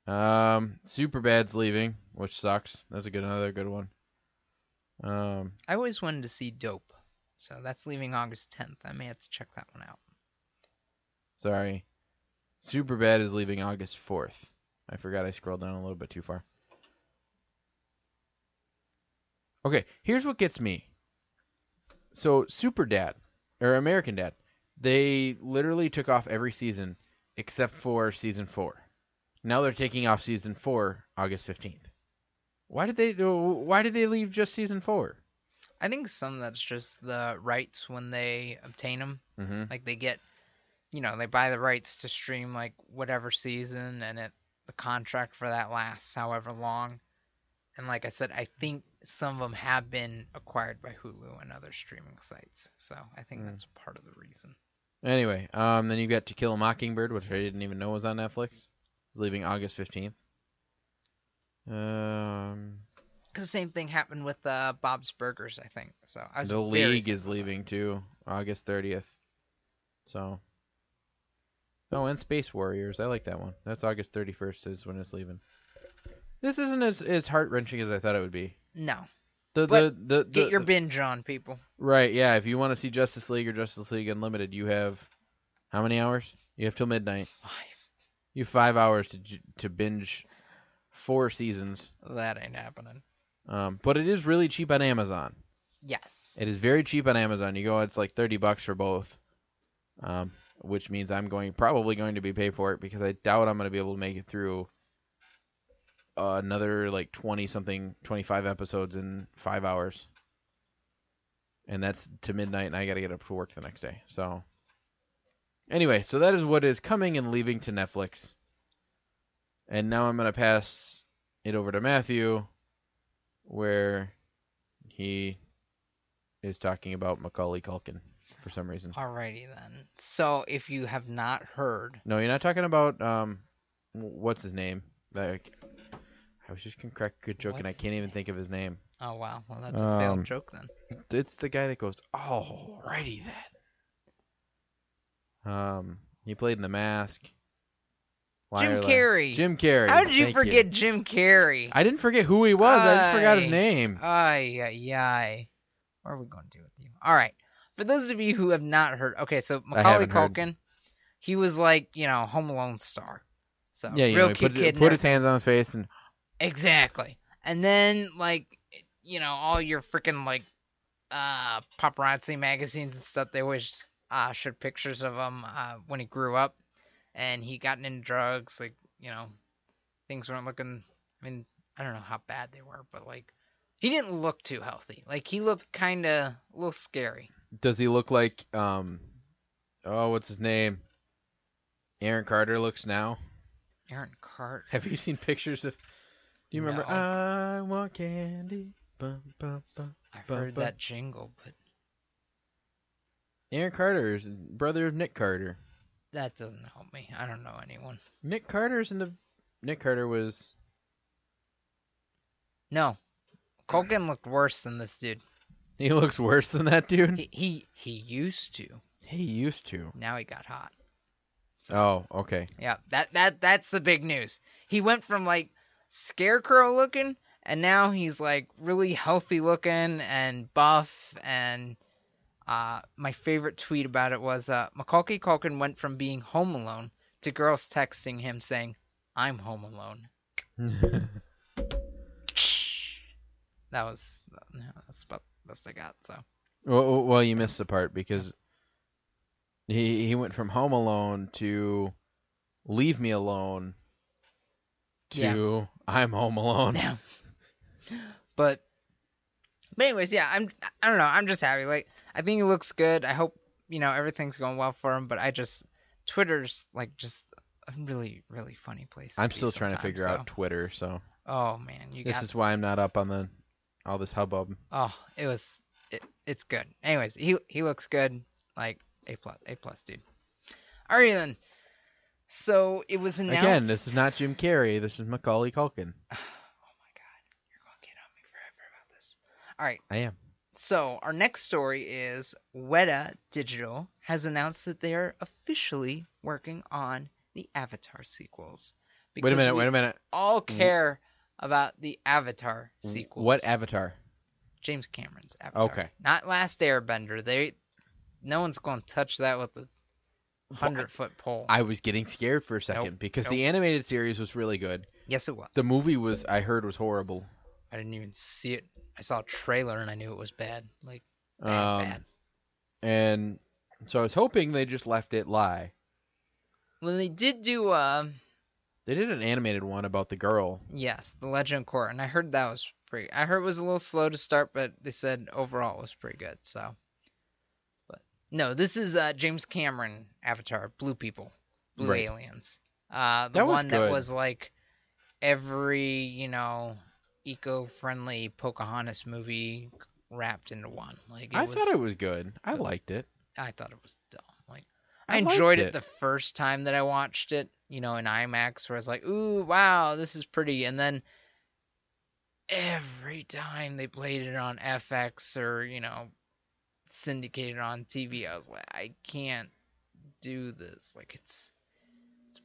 Superbad's leaving, which sucks. That's another good one. I always wanted to see Dope, so that's leaving August 10th. I may have to check that one out. Sorry. Superbad is leaving August 4th. I forgot I scrolled down a little bit too far. Okay, here's what gets me. So, Superdad, or American Dad, they literally took off every season except for season 4. Now they're taking off season 4 August 15th. Why did they leave just season 4? I think some of that's just the rights when they obtain them. Mm-hmm. Like they get, they buy the rights to stream like whatever season, and the contract for that lasts however long. And like I said, I think some of them have been acquired by Hulu and other streaming sites. So I think that's part of the reason. Anyway, then you got To Kill a Mockingbird, which I didn't even know was on Netflix. It's leaving August 15th. Because the same thing happened with Bob's Burgers, I think. So The League is leaving too, August 30th. So. Oh, and Space Warriors. I like that one. That's August 31st is when it's leaving. This isn't as heart-wrenching as I thought it would be. No. Get your binge on, people. Right, yeah. If you want to see Justice League or Justice League Unlimited, you have how many hours? You have till midnight. 5. You have 5 hours to binge 4 seasons. That ain't happening. But it is really cheap on Amazon. Yes. It is very cheap on Amazon. It's like $30 for both. Which means I'm probably going to be paid for it because I doubt I'm going to be able to make it through another like 25 episodes in 5 hours. And that's to midnight, and I got to get up for work the next day. So, anyway, so that is what is coming and leaving to Netflix. And now I'm going to pass it over to Matthew, where he is talking about Macaulay Culkin for some reason. Alrighty then. So if you have not heard, no, you're not talking about what's his name? I was just gonna crack a good joke and I can't even think of his name. Oh wow, well that's a failed joke then. It's the guy that goes, "Alrighty then." He played in The Mask. Jim Carrey. Jim Carrey. How did you forget Jim Carrey? I didn't forget who he was. I just forgot his name. Ay. What are we going to do with you? All right. For those of you who have not heard, okay, so Macaulay Culkin, he was like, Home Alone star. So yeah, real he put his hands on his face and exactly. And then all your freaking paparazzi magazines and stuff, they always showed pictures of him when he grew up, and he got into drugs. Things weren't looking. I mean, I don't know how bad they were, but he didn't look too healthy. He looked kind of a little scary. Does he look like what's his name? Aaron Carter looks now. Aaron Carter. Have you seen pictures of? Do you remember? I want candy. Bum, bum, bum, I've heard that jingle, but Aaron Carter is brother of Nick Carter. That doesn't help me. I don't know anyone. Nick Carter was. No, Culkin looked worse than this dude. He looks worse than that dude? He used to. He used to. Now he got hot. So, oh, okay. Yeah, that's the big news. He went from scarecrow looking, and now he's really healthy looking and buff. And my favorite tweet about it was Macaulay Culkin went from being home alone to girls texting him saying, "I'm home alone." That's about the best I got. So. Well, you missed the part because he went from Home Alone to Leave Me Alone to I'm Home Alone. Yeah. But anyways, yeah, I don't know. I'm just happy. I think he looks good. I hope everything's going well for him. But Twitter's just a really, really funny place. I'm still trying to figure out Twitter. So. Oh man, this is why I'm not up on all this hubbub. Oh, it's good. Anyways, he looks good. A+, dude. Alright then. So it was announced. Again, this is not Jim Carrey. This is Macaulay Culkin. Oh my god, you're gonna get on me forever about this. Alright. I am. So our next story is Weta Digital has announced that they are officially working on the Avatar sequels. Wait a because minute. all care about the Avatar sequels. What Avatar? James Cameron's Avatar. Okay. Not Last Airbender. No one's going to touch that with a 100-foot pole. I was getting scared for a second because the animated series was really good. Yes, it was. The movie I heard was horrible. I didn't even see it. I saw a trailer and I knew it was bad. Like, bad. And so I was hoping they just left it lie. Well, they did do, They did an animated one about the girl. yes, The Legend of Korra, and I heard that was pretty. I heard it was a little slow to start, but they said overall it was pretty good. So, but no, this is James Cameron Avatar, Blue People, Blue Right. Aliens. The That was one that good. was like every eco-friendly Pocahontas movie wrapped into one. Like I thought it was good. I liked it. I thought it was dumb. Like I I enjoyed liked it the first time that I watched it, in IMAX, where I was like, ooh, wow, this is pretty. And then every time they played it on FX or, syndicated on TV, I was like, I can't do this. Like, it's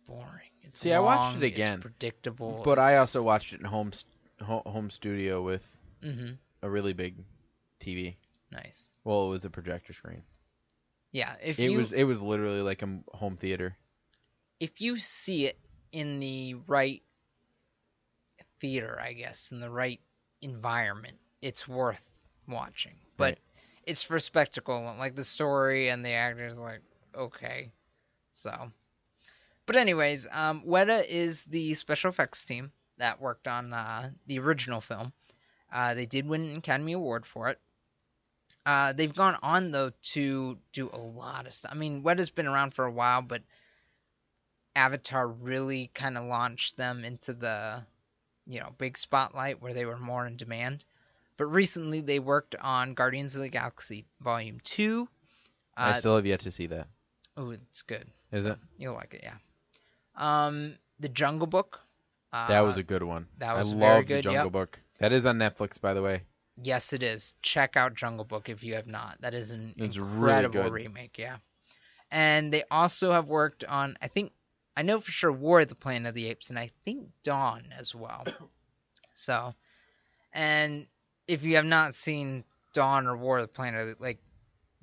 boring. It's See, I watched long, it again, it's predictable. But I also watched it in home studio with Mm-hmm. a really big TV. Nice. Well, it was a projector screen. Yeah, It was literally like a home theater. if you see it in the right theater, I guess, in the right environment, it's worth watching. But Right. it's for spectacle, like the story and the actors, like, okay. So, but anyways, Weta is the special effects team that worked on the original film. They did win an Academy Award for it. They've gone on, though, to do a lot of stuff. I mean, Weta's been around for a while, but Avatar really kind of launched them into the, big spotlight where they were more in demand. But recently they worked on Guardians of the Galaxy Volume 2. I still have yet to see that. Oh, it's good. Is it? You'll like it, yeah. The Jungle Book. That was a good one. That was I very love good, the Jungle yep. Book. That is on Netflix, by the way. Yes, it is. Check out Jungle Book if you have not. That is an It's incredible really good. remake, yeah. And they also have worked on, I know for sure War of the Planet of the Apes, and I think Dawn as well. So, and if you have not seen Dawn or War of the Planet, like,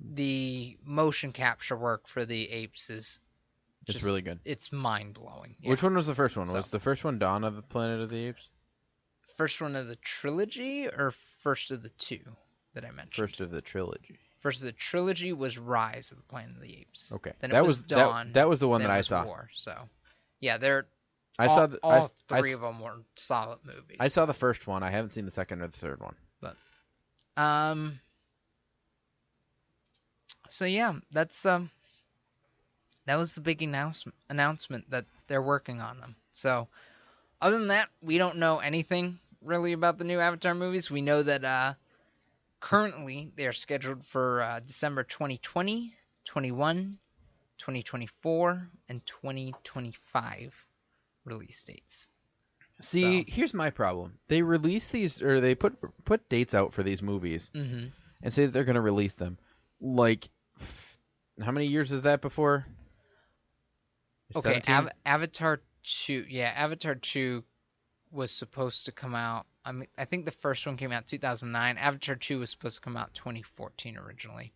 the motion capture work for the apes is It's really good. It's mind-blowing. Yeah. Which one was the first one? So- Was the first one Dawn of the Planet of the Apes? First one of the trilogy or first of the two that I mentioned? First of the trilogy. First of the trilogy was Rise of the Planet of the Apes. Okay. Then that it was Dawn. That was the one then that it I was saw. War, so yeah, they're I all, saw the, all I, three of them were solid movies. I saw the first one. I haven't seen the second or the third one. So yeah, that's that was the big announcement that they're working on them. So other than that, we don't know anything really about the new Avatar movies. We know that currently they are scheduled for December 2020, 21, 2024, and 2025 release dates. See, So- here's my problem. They release these, or they put dates out for these movies Mm-hmm. and say that they're going to release them. Like, how many years is that before? Okay, 17? Avatar 2. Yeah, Avatar 2 was supposed to come out. I think the first one came out 2009. Avatar 2 was supposed to come out 2014 originally,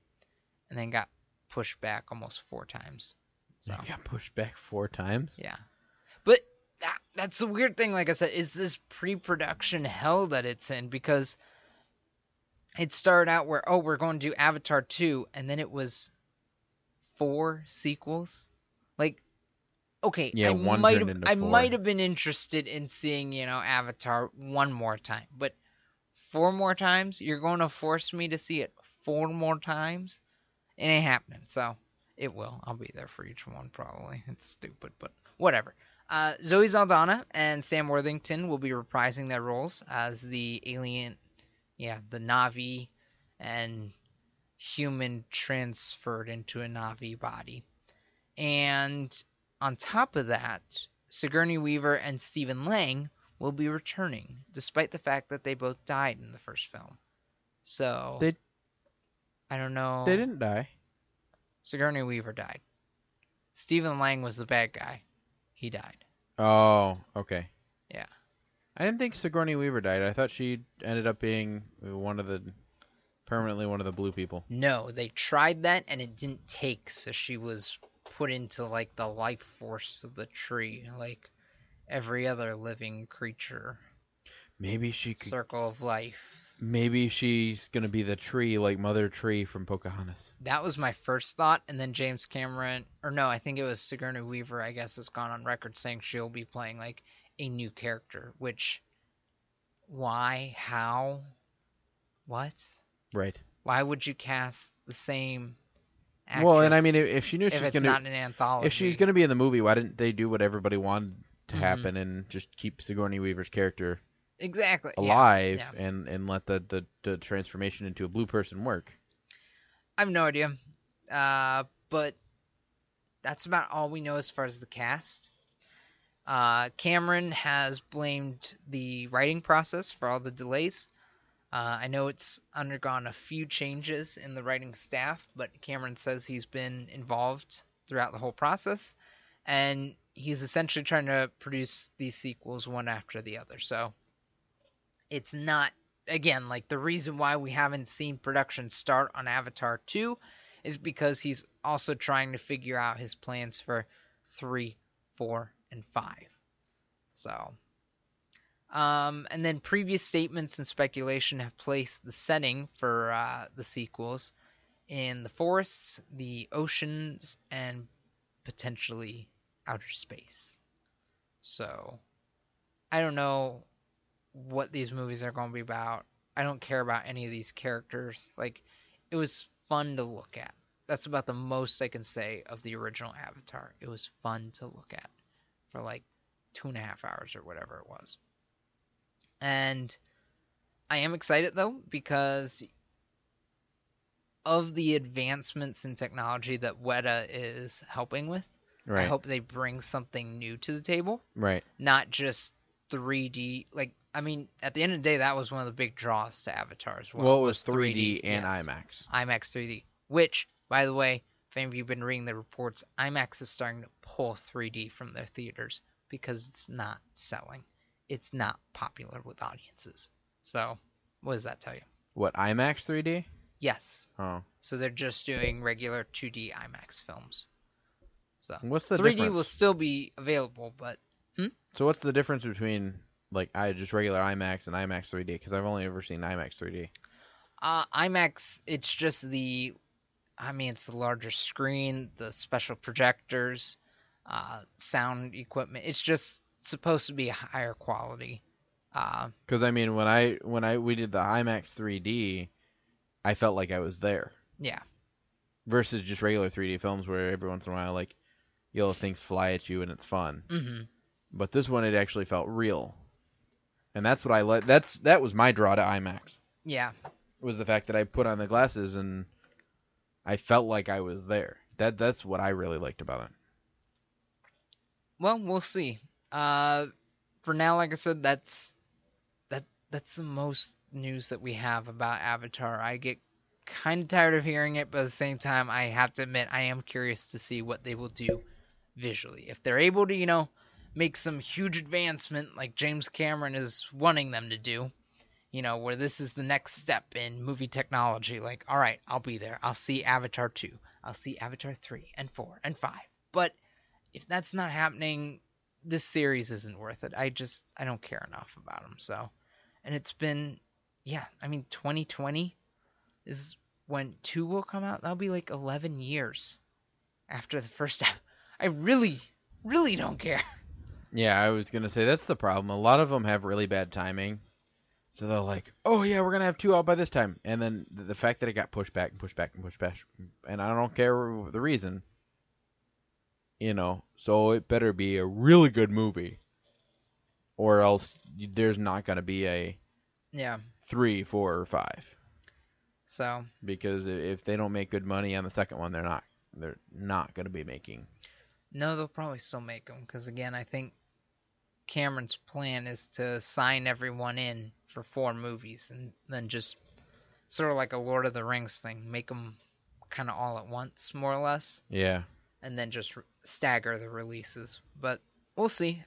and then got pushed back almost 4 times. So It got pushed back 4 times? yeah, but that's the weird thing. Like I said, is this pre-production hell that it's in, because it started out where we're going to do Avatar 2, and then it was 4 sequels. Like, okay, Yeah, one turned into 4. might have been interested in seeing, Avatar one more time, but 4 more times? You're going to force me to see it 4 more times? It ain't happening. So it will. I'll be there for each one probably. It's stupid, but whatever. Zoe Saldana and Sam Worthington will be reprising their roles as the alien, the Na'vi and human transferred into a Na'vi body. And on top of that, Sigourney Weaver and Stephen Lang will be returning, despite the fact that they both died in the first film. So I don't know. They didn't die. Sigourney Weaver died. Stephen Lang was the bad guy. He died. Oh, okay. Yeah. I didn't think Sigourney Weaver died. I thought she ended up being permanently one of the blue people. No, they tried that and it didn't take, so she was put into like the life force of the tree, like every other living creature. Maybe she could. Circle of life. Maybe she's gonna be the tree, like Mother Tree from Pocahontas. That was my first thought, and then James Cameron, or no, I think it was Sigourney Weaver, I guess, has gone on record saying she'll be playing like a new character, which, why, how, what? Right. Why would you cast the same actress Well, and I mean, if she knew if she's it's gonna, not an anthology? if she's gonna be in the movie, why didn't they do what everybody wanted to Mhm. happen and just keep Sigourney Weaver's character Exactly. alive Yeah. and let the transformation into a blue person work? I have no idea. But that's about all we know as far as the cast. Cameron has blamed the writing process for all the delays. I know it's undergone a few changes in the writing staff, but Cameron says he's been involved throughout the whole process, and he's essentially trying to produce these sequels one after the other. So it's not, again, like the reason why we haven't seen production start on Avatar 2 is because he's also trying to figure out his plans for 3, 4, and 5. So, and then previous statements and speculation have placed the setting for the sequels in the forests, the oceans, and potentially outer space. So, I don't know what these movies are going to be about. I don't care about any of these characters. Like, it was fun to look at. That's about the most I can say of the original Avatar. It was fun to look at for like 2.5 hours or whatever it was. And I am excited though because of the advancements in technology that Weta is helping with. I Right. hope they bring something new to the table, Right. not just 3D. Like, I mean, at the end of the day, that was one of the big draws to Avatar as well. Well, it was 3D and yes. IMAX. IMAX 3D, which, by the way, if any of you have been reading the reports, IMAX is starting to pull 3D from their theaters because it's not selling. It's not popular with audiences. So, what does that tell you? What, IMAX 3D? Yes. Oh. So they're just doing regular 2D IMAX films. So What's the 3D difference? will still be available, but So what's the difference between like just regular IMAX and IMAX 3D? Because I've only ever seen IMAX 3D. IMAX, it's just it's the larger screen, the special projectors, sound equipment. It's just supposed to be a higher quality. Because I mean, we did the IMAX 3D, I felt like I was there. Yeah. Versus just regular 3D films where every once in a while, like, you'll have things fly at you and it's fun. Mm-hmm. But this one, it actually felt real, and that's what I like. That was my draw to IMAX. Yeah. Was the fact that I put on the glasses and I felt like I was there. That's what I really liked about it. Well, we'll see. For now, like I said, that's the most news that we have about Avatar. I get kind of tired of hearing it, but at the same time, I have to admit I am curious to see what they will do visually. If they're able to, make some huge advancement like James Cameron is wanting them to do, where this is the next step in movie technology, like, all right, I'll be there. I'll see Avatar 2. I'll see Avatar 3 and 4 and 5. But if that's not happening, this series isn't worth it. I don't care enough about them. So, and it's been, 2020 is when 2 will come out. That'll be like 11 years after the first time. I really, really don't care. Yeah, I was gonna say that's the problem. A lot of them have really bad timing, so they're like, "Oh yeah, we're gonna have 2 out by this time," and then the fact that it got pushed back and pushed back and pushed back, and I don't care the reason, So it better be a really good movie, or else there's not gonna be a Yeah. 3, 4, or 5. So. Because if they don't make good money on the second one, they're not gonna be making. No, they'll probably still make them because again, I think Cameron's plan is to sign everyone in for 4 movies and then just sort of like a Lord of the Rings thing, make them kind of all at once, more or less. Yeah. And then just stagger the releases. But we'll see.